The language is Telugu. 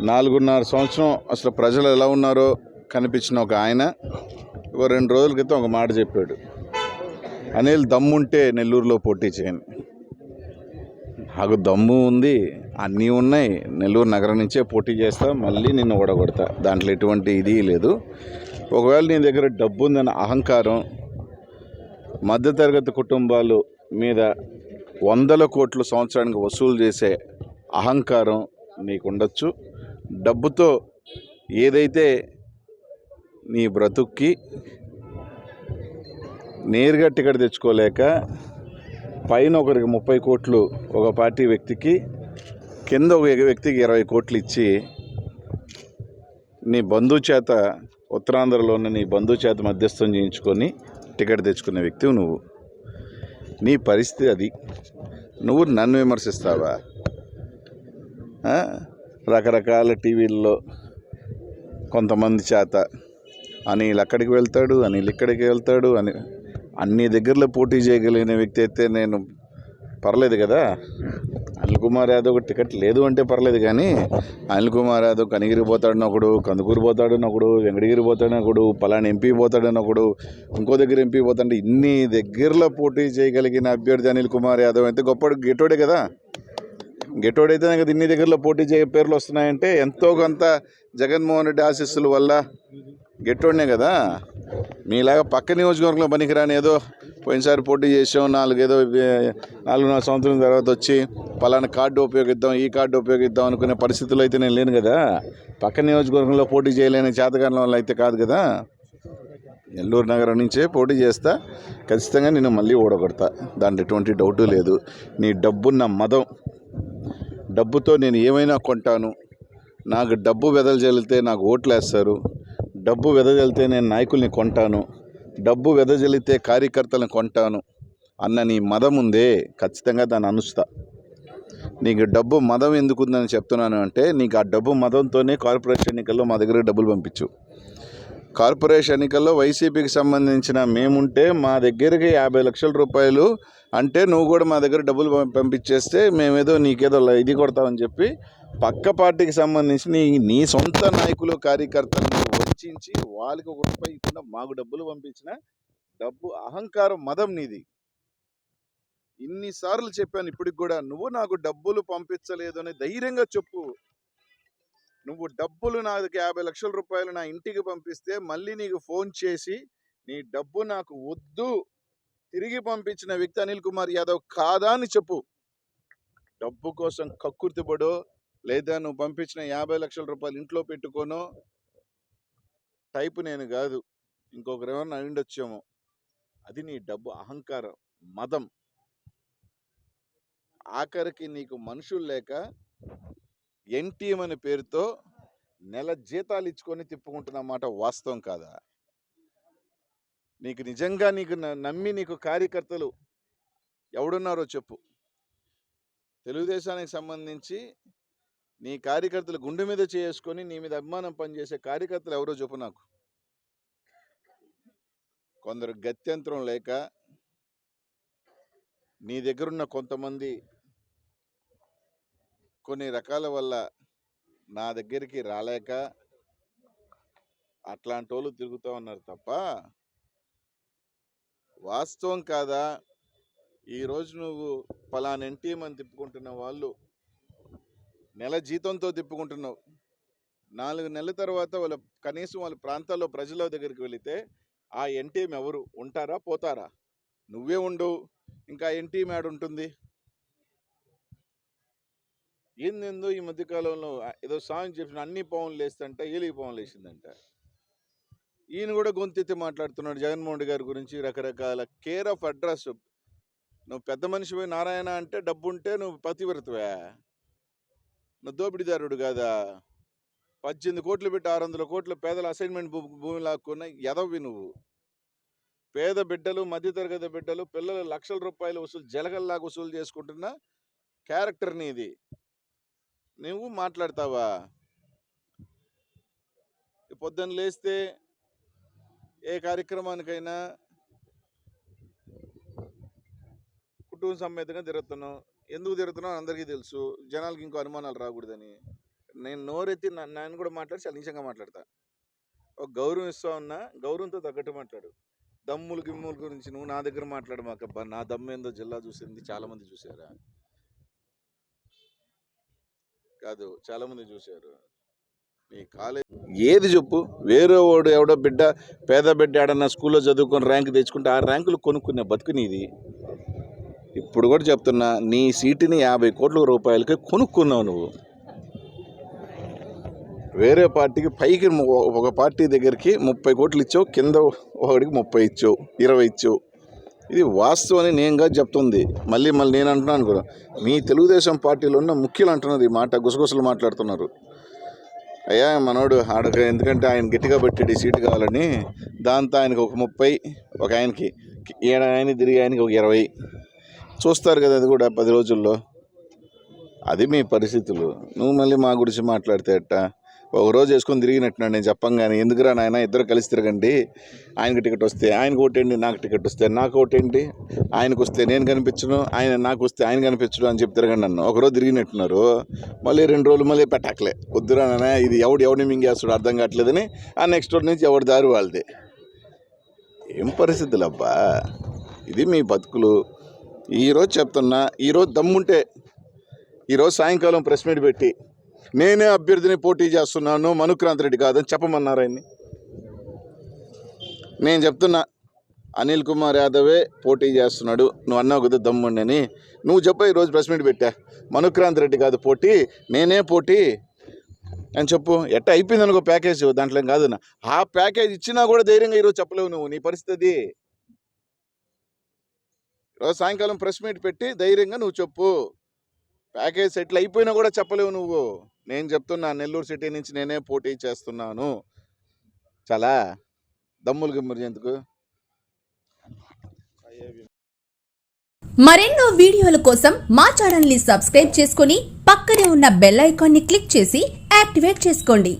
4.5 సంవత్సరం అసలు ప్రజలు ఎలా ఉన్నారో కనిపించిన ఒక ఆయన 2 రోజుల క్రితం ఒక మాట చెప్పాడు. అనిల్ దమ్ముంటే నెల్లూరులో పోటీ చేయను. నాకు దమ్ము ఉంది, అన్నీ ఉన్నాయి. నెల్లూరు నగరం నుంచే పోటీ చేస్తా, మళ్ళీ నిన్ను ఓడగొడతా. దాంట్లో ఎటువంటి ఇది లేదు. ఒకవేళ నీ దగ్గర డబ్బు ఉందన్న అహంకారం, మధ్యతరగతి కుటుంబాలు మీద 100 కోట్లు సంవత్సరానికి వసూలు చేసే అహంకారం నీకు ఉండొచ్చు. డబ్బుతో ఏదైతే నీ బ్రతుక్కి నేరుగా టికెట్ తెచ్చుకోలేక పైన ఒకరికి 30 కోట్లు ఒక పార్టీ వ్యక్తికి, కింద ఒక వ్యక్తికి 20 కోట్లు ఇచ్చి నీ బంధువు చేత, ఉత్తరాంధ్రలో ఉన్న నీ బంధువు చేత మధ్యస్థం చేయించుకొని టికెట్ తెచ్చుకునే వ్యక్తివి నువ్వు. నీ పరిస్థితి అది. నువ్వు నన్ను విమర్శిస్తావా? రకరకాల టీవీల్లో కొంతమంది చేత అనిల్ అక్కడికి వెళ్తాడు, అనిల్ ఇక్కడికి వెళ్తాడు అని అన్ని దగ్గరలో పోటీ చేయగలిగిన వ్యక్తి అయితే నేను పర్లేదు కదా. అనిల్ కుమార్ యాదవ్ టికెట్ లేదు అంటే పర్లేదు, కానీ అనిల్ కుమార్ యాదవ్ కనిగిరి పోతాడని ఒకడు, కందుకూరు పోతాడని ఒకడు, వెంకటగిరి పోతాడని ఒకడు, పలానా ఎంపీ పోతాడని ఒకడు, ఇంకో దగ్గర ఎంపీ పోతాడంటే ఇన్ని దగ్గరలో పోటీ చేయగలిగిన అభ్యర్థి అనిల్ కుమార్ యాదవ్ అయితే గొప్ప గెటోడే కదా. గెటోడైతే నాకు ఇన్ని దగ్గరలో పోటీ చేయ పేర్లు వస్తున్నాయంటే ఎంతో కొంత జగన్మోహన్ రెడ్డి ఆశీస్సుల వల్ల గెట్టోడినే కదా. మీలాగా పక్క నియోజకవర్గంలో పనికిరాని ఏదో పోయినసారి పోటీ చేసాం, 4.5 సంవత్సరం తర్వాత వచ్చి పలానా కార్డు ఉపయోగిద్దాం, ఈ కార్డు ఉపయోగిద్దాం అనుకునే పరిస్థితుల్లో అయితే నేను లేను కదా. పక్క నియోజకవర్గంలో పోటీ చేయలేని చేతకారణం వల్ల అయితే కాదు కదా. నెల్లూరు నగరం నుంచే పోటీ చేస్తా, ఖచ్చితంగా నేను మళ్ళీ ఓడగొడతా. దాంట్లో ఎటువంటి డౌటు లేదు. నీ డబ్బున్న మదం, డబ్బుతో నేను ఏమైనా కొంటాను, నాకు డబ్బు వెదజల్లితే నాకు ఓట్లు వేస్తారు, డబ్బు వెదజల్లితే నేను నాయకుల్ని కొంటాను, డబ్బు వెదజల్లితే కార్యకర్తలను కొంటాను అన్న నీ మదం ఉందే, ఖచ్చితంగా దాన్ని అనుస్తా. నీకు డబ్బు మదం ఎందుకుందని చెప్తున్నాను అంటే, నీకు ఆ డబ్బు మదంతోనే కార్పొరేషన్ ఎన్నికల్లో మా దగ్గర డబ్బులు పంపించు. కార్పొరేషన్ ఎన్నికల్లో వైసీపీకి సంబంధించిన మేముంటే మా దగ్గరికి 50 లక్షల రూపాయలు అంటే నువ్వు కూడా మా దగ్గర డబ్బులు పంపించేస్తే మేమేదో నీకేదో ఇది కొడతామని చెప్పి పక్క పార్టీకి సంబంధించి నీ సొంత నాయకులు, కార్యకర్తలను వంచి వాళ్ళకి 1 రూపాయి ఇవ్వకుండా మాకు డబ్బులు పంపించిన డబ్బు అహంకారం, మదం నీది. ఇన్నిసార్లు చెప్పాను, ఇప్పటికి కూడా నువ్వు నాకు డబ్బులు పంపించలేదు అని ధైర్యంగా చెప్పు. నువ్వు డబ్బులు నాకు 50 లక్షల రూపాయలు నా ఇంటికి పంపిస్తే మళ్ళీ నీకు ఫోన్ చేసి నీ డబ్బు నాకు వద్దు, తిరిగి పంపించిన వ్యక్తి అనిల్ కుమార్ యాదవ్ కాదా అని చెప్పు. డబ్బు కోసం కక్కుర్తిపడో, లేదా నువ్వు పంపించిన 50 లక్షల రూపాయలు ఇంట్లో పెట్టుకోనో టైపు నేను కాదు, ఇంకొకరు ఎవరన్నా అయిండొచ్చేమో. అది నీ డబ్బు అహంకారం, మదం. ఆఖరికి నీకు మనుషులు లేక ఎన్టీఎం అనే పేరుతో నెల జీతాలు ఇచ్చుకొని తిప్పుకుంటున్నమాట వాస్తవం కాదా? నీకు నిజంగా నీకు నమ్మి నీకు కార్యకర్తలు ఎవడున్నారో చెప్పు. తెలుగుదేశానికి సంబంధించి నీ కార్యకర్తలు గుండె మీద చేసుకొని నీ మీద అభిమానం పనిచేసే కార్యకర్తలు ఎవరో చెప్పు నాకు. కొందరు గత్యంతరం లేక నీ దగ్గరున్న కొంతమంది కొన్ని రకాల వల్ల నా దగ్గరికి రాలేక అట్లాంటి వాళ్ళు తిరుగుతూ ఉన్నారు తప్ప వాస్తవం కాదా? ఈరోజు నువ్వు పలానా ఎన్టీఎం అని తిప్పుకుంటున్న వాళ్ళు నెల జీతంతో తిప్పుకుంటున్నావు. 4 నెలల తర్వాత వాళ్ళ కనీసం వాళ్ళ ప్రాంతాల్లో ప్రజల దగ్గరికి వెళితే ఆ ఎన్టీఎం ఎవరు ఉంటారా, పోతారా? నువ్వే ఉండు, ఇంకా ఎన్టీఎం యాడ్ ఉంటుంది. ఏందో ఈ మధ్యకాలంలో ఏదో సాంగ్ చెప్పిన అన్ని పవన్లు వేస్తంట, ఏలికి పవన్లు వేసిందంట. ఈయన కూడా గొంతెత్తి మాట్లాడుతున్నాడు జగన్మోహన్ రెడ్డి గారి గురించి రకరకాల కేర్ ఆఫ్ అడ్రస్. నువ్వు పెద్ద మనిషిపై నారాయణ అంటే డబ్బు ఉంటే నువ్వు పతివ్రతవే, నువ్వు దోపిడీదారుడు కాదా? 18 కోట్లు పెట్టి 600 కోట్ల పేదల అసైన్మెంట్ భూమి లాక్కున్న ఎదవి నువ్వు. పేద బిడ్డలు, మధ్యతరగతి బిడ్డలు, పిల్లలు లక్షల రూపాయలు జలగల్లాగా వసూలు చేసుకుంటున్న క్యారెక్టర్ నీది. నువ్వు మాట్లాడతావా? పొద్దున్న లేస్తే ఏ కార్యక్రమానికైనా కుటుంబ సమేతంగా తిరుగుతున్నావు. ఎందుకు తిరుగుతున్నావు అందరికీ తెలుసు, జనాలకి ఇంకో అనుమానాలు రాకూడదని. నేను నోరెత్తి నేను కూడా మాట్లాడి చాలా నీచంగా మాట్లాడతా. ఒక గౌరవం ఇస్తా ఉన్నా, గౌరవంతో తగ్గట్టు మాట్లాడు. దమ్ములు గిమ్ముల గురించి నువ్వు నా దగ్గర మాట్లాడు మాకబ్బా. నా దమ్ము ఏందో జిల్లా చూసింది చాలా మంది చూసారా? కాదు, చాలా మంది చూశారు. నీ కాలేజ్ ఏది చెప్పు? వేరే వాడు ఎవడో బిడ్డ, పేద బిడ్డ ఆడన్నా స్కూల్లో చదువుకొని ర్యాంక్ తెచ్చుకుంటే ఆ ర్యాంకులు కొనుక్కునే బతుకు నీది. ఇప్పుడు కూడా చెప్తున్నా, నీ సీటుని 50 కోట్ల రూపాయలకి కొనుక్కున్నావు నువ్వు. వేరే పార్టీకి పైకి ఒక పార్టీ దగ్గరికి 30 కోట్లు ఇచ్చావు, కింద ఒకడికి 30 ఇచ్చావు, 20 ఇచ్చావు. ఇది వాస్తవం అని నేనుగా చెప్తుంది. మళ్ళీ నేను అంటున్నాను కూడా, మీ తెలుగుదేశం పార్టీలో ఉన్న ముఖ్యులు అంటున్నారు ఈ మాట, గుసగుసలు మాట్లాడుతున్నారు. అయ్యా మనోడు ఆడక, ఎందుకంటే ఆయన గట్టిగా పెట్టాడు ఈ సీటు కావాలని, దాంతో ఆయనకు ఒక 30, ఒక ఆయనకి ఆయన తిరిగి ఆయనకి ఒక 20 చూస్తారు కదా. అది కూడా 10 రోజుల్లో. అది మీ పరిస్థితులు. నువ్వు మళ్ళీ మా గురించి మాట్లాడితే అట్ట. ఒక రోజు వేసుకొని తిరిగినట్టున్నాడు నేను చెప్పంగానే, ఎందుకురా నాయన ఇద్దరు కలిసి తిరగండి, ఆయనకు టికెట్ వస్తే ఆయనకు ఓటేండి, నాకు టికెట్ వస్తే నాకు ఓటేండి, ఆయనకు వస్తే నేను కనిపించను, ఆయన నాకు వస్తే ఆయన కనిపించడు అని చెప్పి తిరగండి అన్న. ఒకరోజు తిరిగినట్టున్నారు, మళ్ళీ 2 రోజులు మళ్ళీ పెట్టకలే. వద్దురా నాయన, ఇది ఎవడిని మింగేస్తాడు అర్థం కావట్లేదని ఆ నెక్స్ట్ రోజు నుంచి ఎవరి దారి వాళ్ళది. ఏం పరిస్థితులు అబ్బా, ఇది మీ బతుకులు. ఈరోజు చెప్తున్నా, ఈరోజు దమ్ముంటే ఈరోజు సాయంకాలం ప్రెస్ మీట్ పెట్టి నేనే అభ్యర్థిని పోటీ చేస్తున్నాను, మనుక్రాంత్ రెడ్డి కాదని చెప్పమన్నారు ఆయన్ని. నేను చెప్తున్నా, అనిల్ కుమార్ యాదవే పోటీ చేస్తున్నాడు, నువ్వు అన్నావు కదా దమ్ముండి అని. నువ్వు చెప్పు, ఈరోజు ప్రెస్ మీట్ పెట్టా, మనుక్రాంత్ రెడ్డి కాదు పోటీ, నేనే పోటీ అని చెప్పు. ఎట్ట అయిపోయింది అనుకో ప్యాకేజ్, దాంట్లో ఏం కాదు. ఆ ప్యాకేజ్ ఇచ్చినా కూడా ధైర్యంగా ఈరోజు చెప్పలేవు నువ్వు. నీ పరిస్థితి ఈరోజు సాయంకాలం ప్రెస్ మీట్ పెట్టి ధైర్యంగా నువ్వు చెప్పు. ప్యాకేజ్ సెటిల్ అయిపోయినా కూడా చెప్పలేవు నువ్వు. నేను చెప్తున్నా, నెల్లూరు సిటీ నుంచి నేనే పోటీ చేస్తున్నాను. చాలా దమ్ములు గిమ్ములు ఎందుకు? మరెన్నో వీడియోల కోసం మా ఛానల్ ని సబ్స్క్రైబ్ చేసుకొని పక్కనే ఉన్న బెల్ ఐకాన్ ని క్లిక్ చేసి యాక్టివేట్ చేసుకోండి.